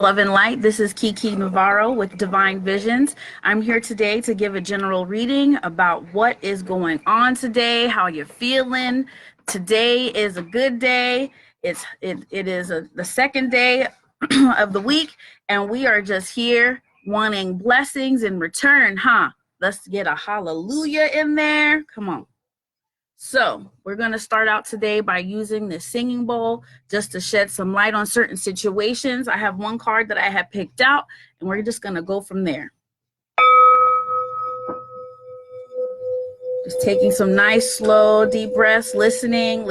Love and Light. This is Kiki Navarro with Divine Visions. I'm here today to give a general reading about what is going on today, how you're feeling. Today is a good day. It is the second day of the week, and we are just here wanting blessings in return, huh? Let's get a hallelujah in there. Come on. So we're going to start out today by using this singing bowl just to shed some light on certain situations. I have one card that I have picked out, and we're just going to go from there. Just taking some nice, slow, deep breaths, listening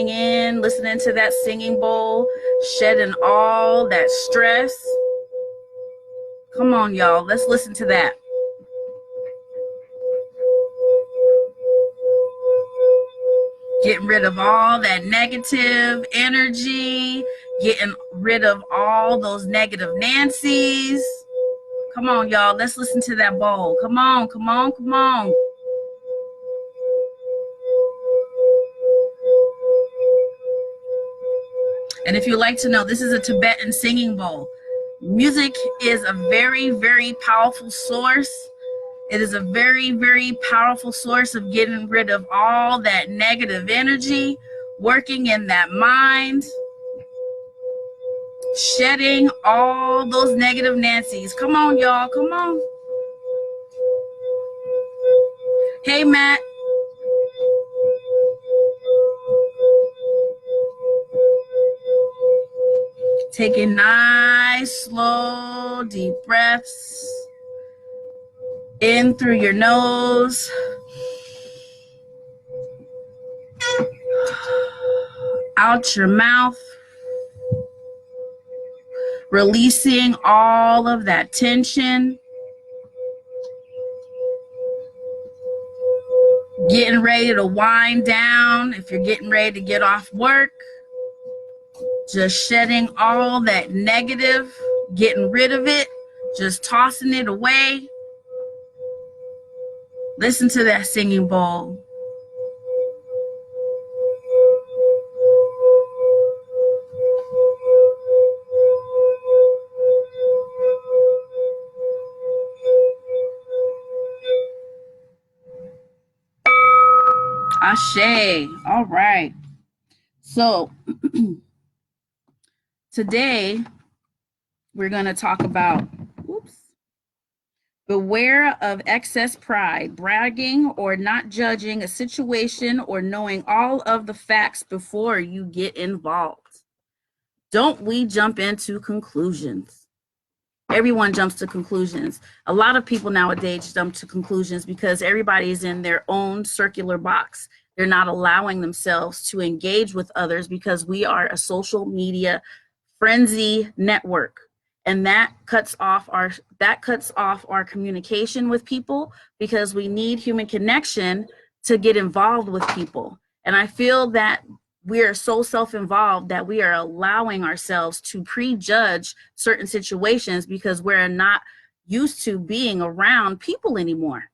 in, listening to that singing bowl, shedding all that stress. Come on, y'all. Let's listen to that. Getting rid of all that negative energy, getting rid of all those negative Nancys. Come on, y'all. Let's listen to that bowl. Come on, come on, come on. And if you'd like to know, this is a Tibetan singing bowl. Music is a very, very powerful source. It is a very, very powerful source of getting rid of all that negative energy, working in that mind, shedding all those negative Nancys. Come on, y'all. Come on. Hey, Matt. Taking nice, slow, deep breaths. In through your nose. Out your mouth. Releasing all of that tension. Getting ready to wind down if you're getting ready to get off work. Just shedding all that negative, getting rid of it, just tossing it away. Listen to that singing bowl. Ashe. All right. So today we're going to talk about beware of excess pride, bragging or not judging a situation or knowing all of the facts before you get involved. Don't we jump into conclusions? Everyone jumps to conclusions. A lot of people nowadays jump to conclusions because everybody is in their own circular box. They're not allowing themselves to engage with others because we are a social media frenzy network. And that cuts off our communication with people because we need human connection to get involved with people. And I feel that we are so self-involved that we are allowing ourselves to prejudge certain situations because we're not used to being around people anymore.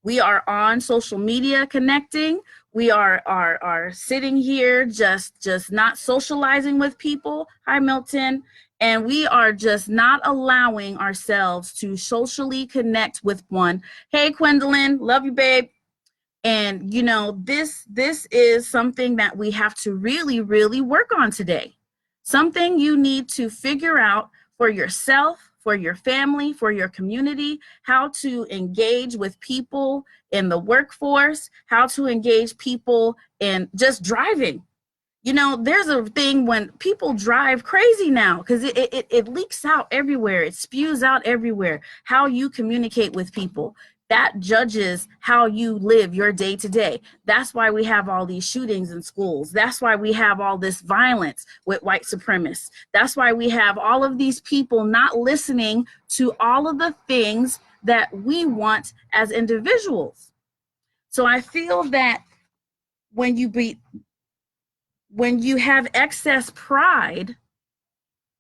We are on social media connecting. We are sitting here just not socializing with people. Hi, Milton. And we are just not allowing ourselves to socially connect with one. Hey, Gwendolyn, love you, babe. And, you know, this is something that we have to really, really work on today. Something you need to figure out for yourself, for your family, for your community, how to engage with people in the workforce, how to engage people in just driving. You know, there's a thing when people drive crazy now because it leaks out everywhere. It spews out everywhere. How you communicate with people, that judges how you live your day to day. That's why we have all these shootings in schools. That's why we have all this violence with white supremacists. That's why we have all of these people not listening to all of the things that we want as individuals. So I feel that when you have excess pride,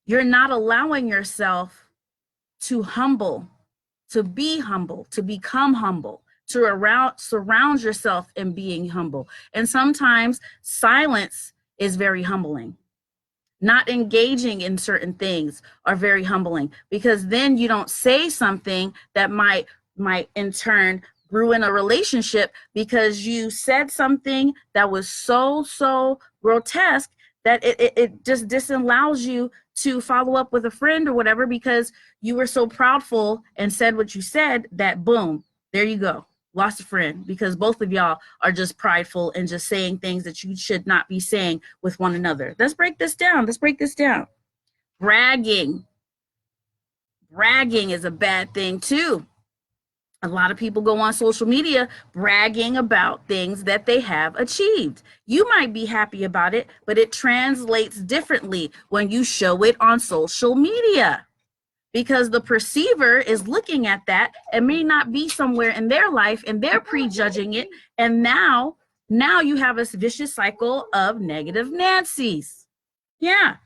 you're not allowing yourself to be humble, to become humble, to surround yourself in being humble. And sometimes silence is very humbling. Not engaging in certain things are very humbling, because then you don't say something that might in turn ruin a relationship, because you said something that was so grotesque that it just disallows you to follow up with a friend or whatever, because you were so proudful and said what you said that boom, there you go, lost a friend, because both of y'all are just prideful and just saying things that you should not be saying with one another. Let's break this down. Bragging. Bragging is a bad thing too. A lot of people go on social media bragging about things that they have achieved. You might be happy about it, but it translates differently when you show it on social media, because the perceiver is looking at that and may not be somewhere in their life and they're prejudging it. And now you have a vicious cycle of negative Nancy's. Yeah.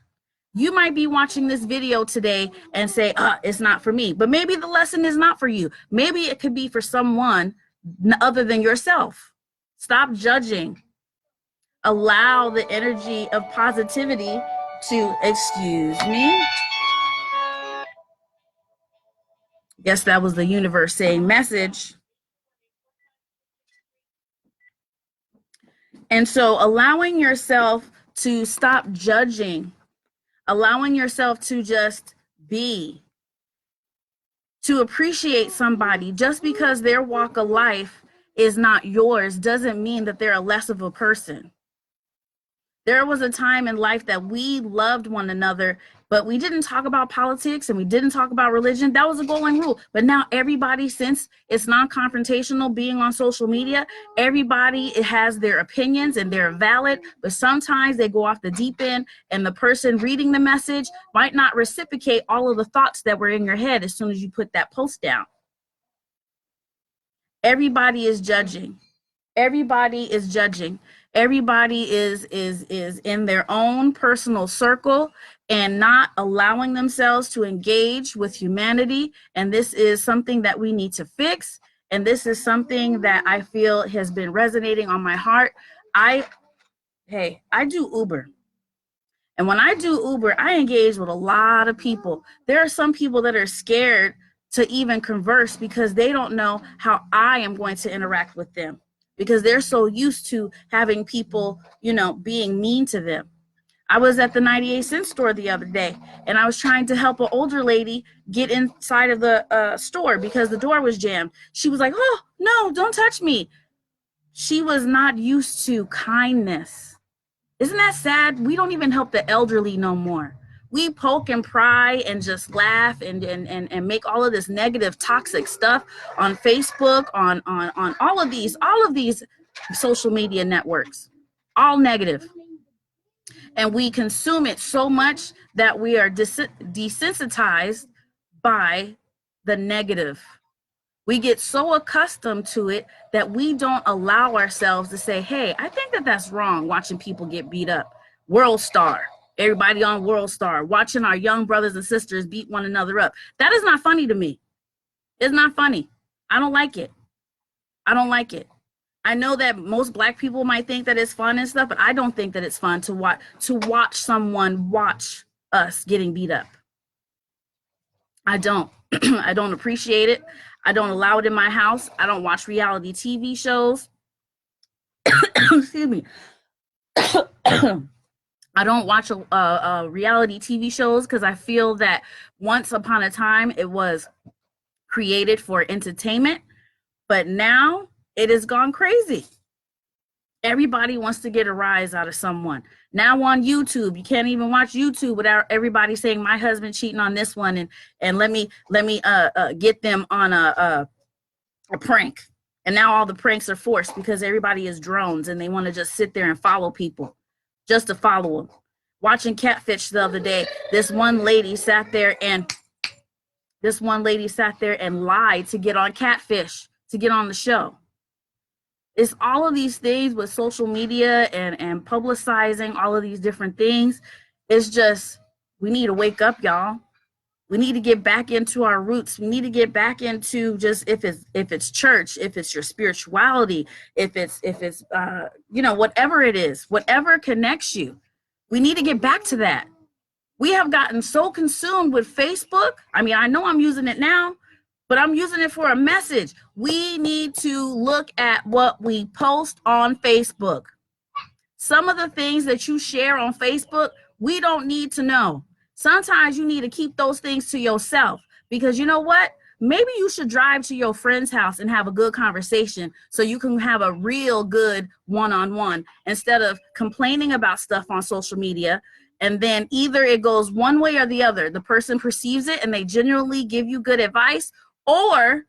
You might be watching this video today and say, it's not for me, but maybe the lesson is not for you. Maybe it could be for someone other than yourself. Stop judging. Allow the energy of positivity to, excuse me. Guess that was the universe saying message. And so allowing yourself to stop judging, allowing yourself to just be, to appreciate somebody just because their walk of life is not yours doesn't mean that they're less of a person. There was a time in life that we loved one another, but we didn't talk about politics and we didn't talk about religion. That was a golden rule. But now everybody, since it's non-confrontational being on social media, everybody has their opinions and they're valid, but sometimes they go off the deep end and the person reading the message might not reciprocate all of the thoughts that were in your head as soon as you put that post down. Everybody is judging. Everybody is judging. Everybody is in their own personal circle and not allowing themselves to engage with humanity. And this is something that we need to fix. And this is something that I feel has been resonating on my heart. I do Uber. And when I do Uber, I engage with a lot of people. There are some people that are scared to even converse because they don't know how I am going to interact with them, because they're so used to having people, being mean to them. I was at the 98-cent store the other day, and I was trying to help an older lady get inside of the store because the door was jammed. She was like, "Oh, no, don't touch me." She was not used to kindness. Isn't that sad? We don't even help the elderly no more. We poke and pry and just laugh and make all of this negative, toxic stuff on Facebook, on all of these social media networks, all negative. And we consume it so much that we are desensitized by the negative. We get so accustomed to it that we don't allow ourselves to say, hey, I think that that's wrong, watching people get beat up. World Star, everybody on World Star, watching our young brothers and sisters beat one another up. That is not funny to me. It's not funny. I don't like it. I don't like it. I know that most Black people might think that it's fun and stuff, but I don't think that it's fun to watch someone watch us getting beat up. I don't. I don't appreciate it. I don't allow it in my house. I don't watch reality TV shows. Excuse me. I don't watch reality TV shows because I feel that once upon a time it was created for entertainment, but now it has gone crazy. Everybody wants to get a rise out of someone. Now on YouTube, you can't even watch YouTube without everybody saying my husband cheating on this one, and let me get them on a prank. And now all the pranks are forced because everybody is drones and they want to just sit there and follow people just to follow them. Watching Catfish the other day, this one lady sat there and lied to get on Catfish, to get on the show. It's all of these things with social media and publicizing all of these different things. It's just, we need to wake up, y'all. We need to get back into our roots. We need to get back into just, if it's church, if it's your spirituality, if it's whatever it is, whatever connects you, we need to get back to that. We have gotten so consumed with Facebook. I mean, I know I'm using it now, but I'm using it for a message. We need to look at what we post on Facebook. Some of the things that you share on Facebook, we don't need to know. Sometimes you need to keep those things to yourself, because you know what? Maybe you should drive to your friend's house and have a good conversation so you can have a real good one-on-one instead of complaining about stuff on social media. And then either it goes one way or the other. The person perceives it and they genuinely give you good advice, or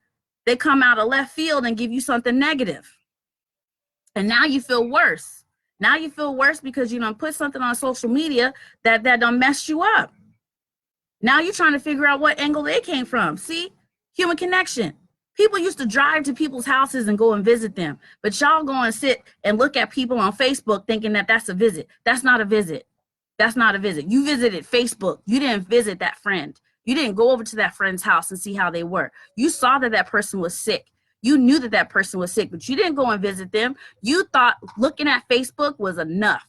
they come out of left field and give you something negative. And now you feel worse. Now you feel worse because you don't put something on social media that don't mess you up. Now you're trying to figure out what angle they came from. See, human connection. People used to drive to people's houses and go and visit them, but y'all go and sit and look at people on Facebook thinking that that's a visit. That's not a visit. That's not a visit. You visited Facebook. You didn't visit that friend. You didn't go over to that friend's house and see how they were. You saw that that person was sick. You knew that that person was sick, but you didn't go and visit them. You thought looking at Facebook was enough.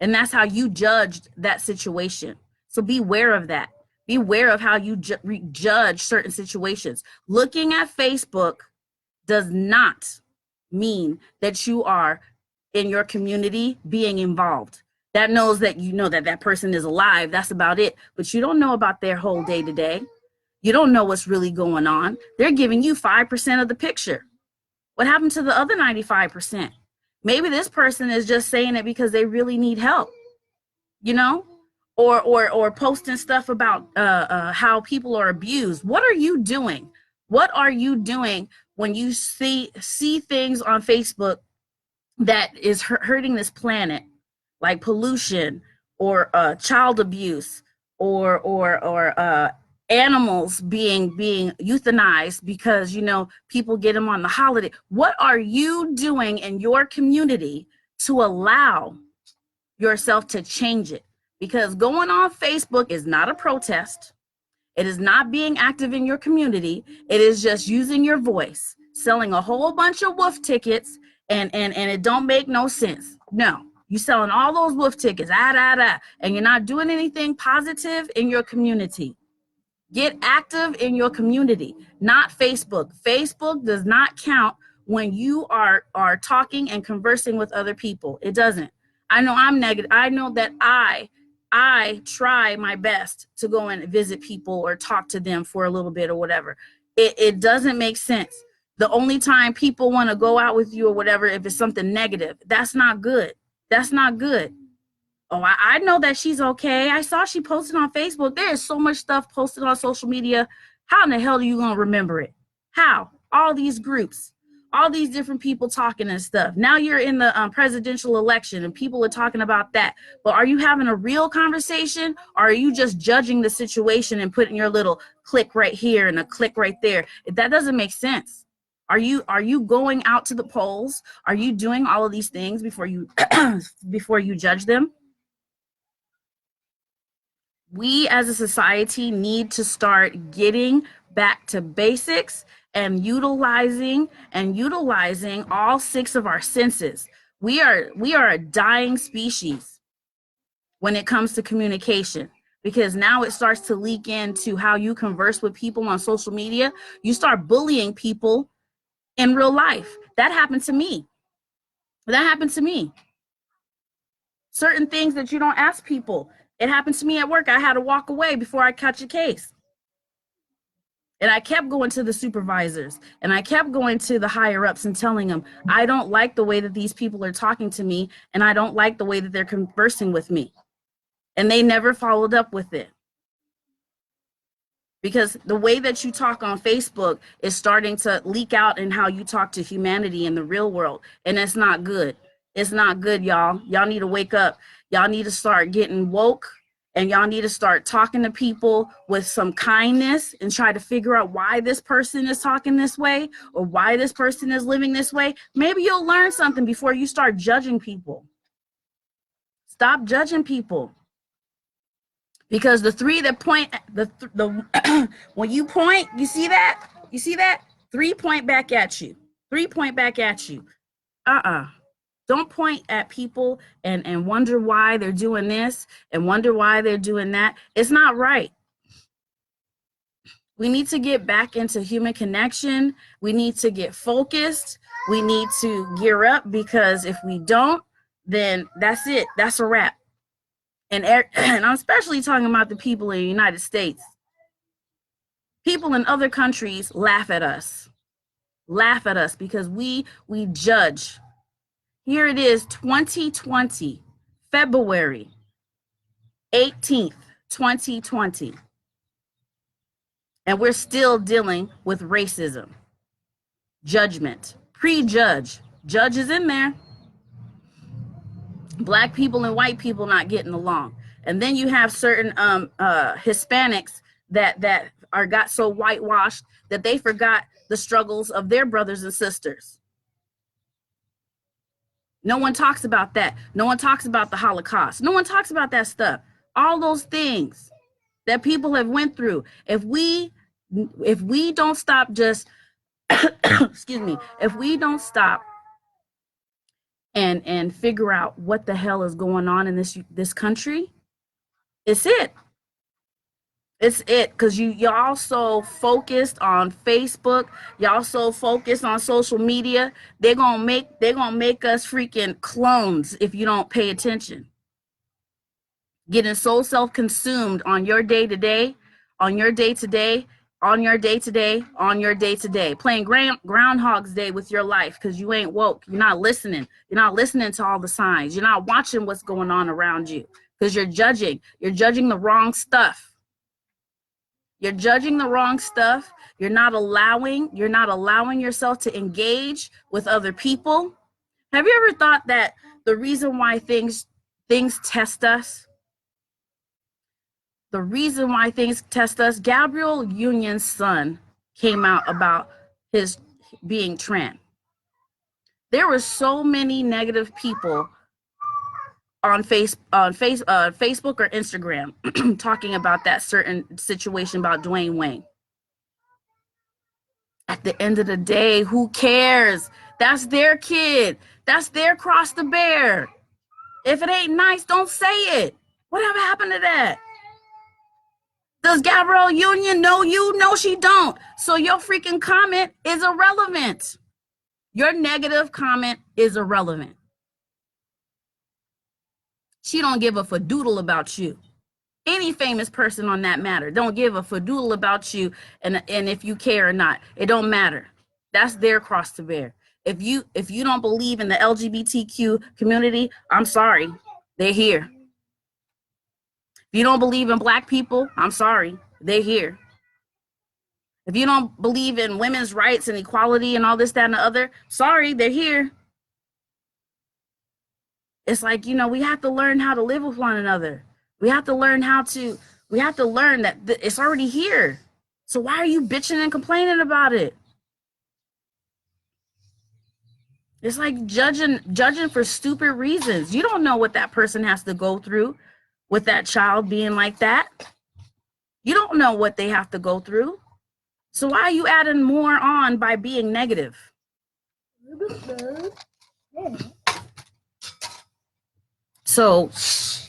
And that's how you judged that situation. So beware of that. Beware of how you judge certain situations. Looking at Facebook does not mean that you are in your community being involved. That knows that you know that that person is alive. That's about it. But you don't know about their whole day to day. You don't know what's really going on. They're giving you 5% of the picture. What happened to the other 95%? Maybe this person is just saying it because they really need help, you know, or posting stuff about how people are abused. What are you doing? What are you doing when you see things on Facebook that is hurting this planet, like pollution or child abuse or animals being euthanized because, you know, people get them on the holiday? What are you doing in your community to allow yourself to change it? Because going on Facebook is not a protest. It is not being active in your community. It is just using your voice, selling a whole bunch of wolf tickets, and it don't make no sense. No, you selling all those wolf tickets, and you're not doing anything positive in your community. Get active in your community, not Facebook. Facebook does not count when you are talking and conversing with other people. It doesn't. I know I'm negative. I know that I try my best to go and visit people or talk to them for a little bit or whatever. It doesn't make sense. The only time people want to go out with you or whatever, if it's something negative, that's not good. That's not good. Oh, I know that she's okay. I saw she posted on Facebook. There is so much stuff posted on social media. How in the hell are you going to remember it? How? All these groups, all these different people talking and stuff. Now you're in the presidential election and people are talking about that. But are you having a real conversation, or are you just judging the situation and putting your little click right here and a click right there? That doesn't make sense. Are you going out to the polls? Are you doing all of these things before you before you judge them? We as a society need to start getting back to basics and utilizing all 6 of our senses. We are a dying species when it comes to communication, because now it starts to leak into how you converse with people on social media. You start bullying people in real life. That happened to me. That happened to me. Certain things that you don't ask people. It happened to me at work. I had to walk away before I catch a case. And I kept going to the supervisors and I kept going to the higher ups and telling them, I don't like the way that these people are talking to me, and I don't like the way that they're conversing with me. And they never followed up with it. Because the way that you talk on Facebook is starting to leak out in how you talk to humanity in the real world. And it's not good. It's not good, y'all. Y'all need to wake up. Y'all need to start getting woke, and y'all need to start talking to people with some kindness and try to figure out why this person is talking this way or why this person is living this way. Maybe you'll learn something before you start judging people. Stop judging people. Because the 3 that point, the when you point, you see that? You see that? 3 point back at you. 3 point back at you. Don't point at people and wonder why they're doing this and wonder why they're doing that. It's not right. We need to get back into human connection. We need to get focused. We need to gear up, because if we don't, then that's it. That's a wrap. And I'm especially talking about the people in the United States. People in other countries laugh at us because we judge. Here it is, 2020, February 18th, 2020. And we're still dealing with racism, judgment, prejudge. Judge is in there. Black people and white people not getting along. And then you have certain Hispanics that got so whitewashed that they forgot the struggles of their brothers and sisters. No one talks about that. No one talks about the Holocaust. No one talks about that stuff. All those things that people have went through. If we don't stop just excuse me, if we don't stop and figure out what the hell is going on in this country, it's it. It's it, because y'all so focused on Facebook, y'all so focused on social media. They're gonna make us freaking clones if you don't pay attention. Getting so self-consumed on your day-to-day, on your day-to-day, on your day-to-day, on your day-to-day, playing Groundhog's Day with your life because you ain't woke. You're not listening. You're not listening to all the signs. You're not watching what's going on around you because you're judging. You're judging the wrong stuff. You're judging the wrong stuff. You're not allowing yourself to engage with other people. Have you ever thought that the reason why things test us, Gabriel Union's son came out about his being trans. There were so many negative people on Facebook or Instagram talking about that certain situation about Dwayne Wayne. At the end of the day, who cares? That's their kid. That's their cross to bear. If it ain't nice, don't say it. Whatever happened to that? Does Gabrielle Union know you? No, she don't. So your freaking comment is irrelevant. Your negative comment is irrelevant. She don't give a fadoodle about you. Any famous person on that matter don't give a fadoodle about you, and if you care or not, it don't matter. That's their cross to bear. If you don't believe in the LGBTQ community, I'm sorry, they're here. If you don't believe in Black people, I'm sorry, they're here. If you don't believe in women's rights and equality and all this, that, and the other, sorry, they're here. It's like, we have to learn how to live with one another. We have to learn that it's already here. So why are you bitching and complaining about it? It's like judging for stupid reasons. You don't know what that person has to go through with that child being like that. You don't know what they have to go through. So why are you adding more on by being negative? So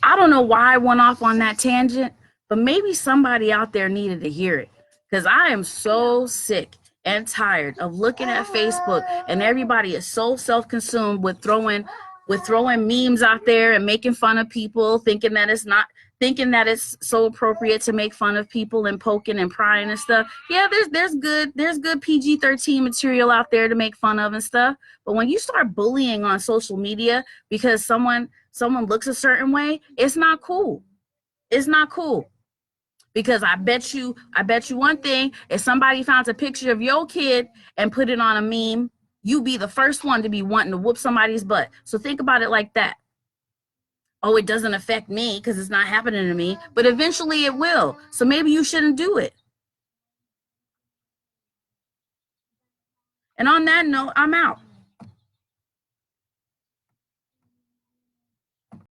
I don't know why I went off on that tangent, but maybe somebody out there needed to hear it, because I am so sick and tired of looking at Facebook and everybody is so self-consumed with throwing memes out there and making fun of people, thinking that it's so appropriate to make fun of people and poking and prying and stuff. Yeah, there's good PG-13 material out there to make fun of and stuff. But when you start bullying on social media because someone looks a certain way, it's not cool. It's not cool. Because I bet you one thing, if somebody found a picture of your kid and put it on a meme, you be the first one to be wanting to whoop somebody's butt. So think about it like that. Oh, it doesn't affect me because it's not happening to me, but eventually it will. So maybe you shouldn't do it. And on that note, I'm out.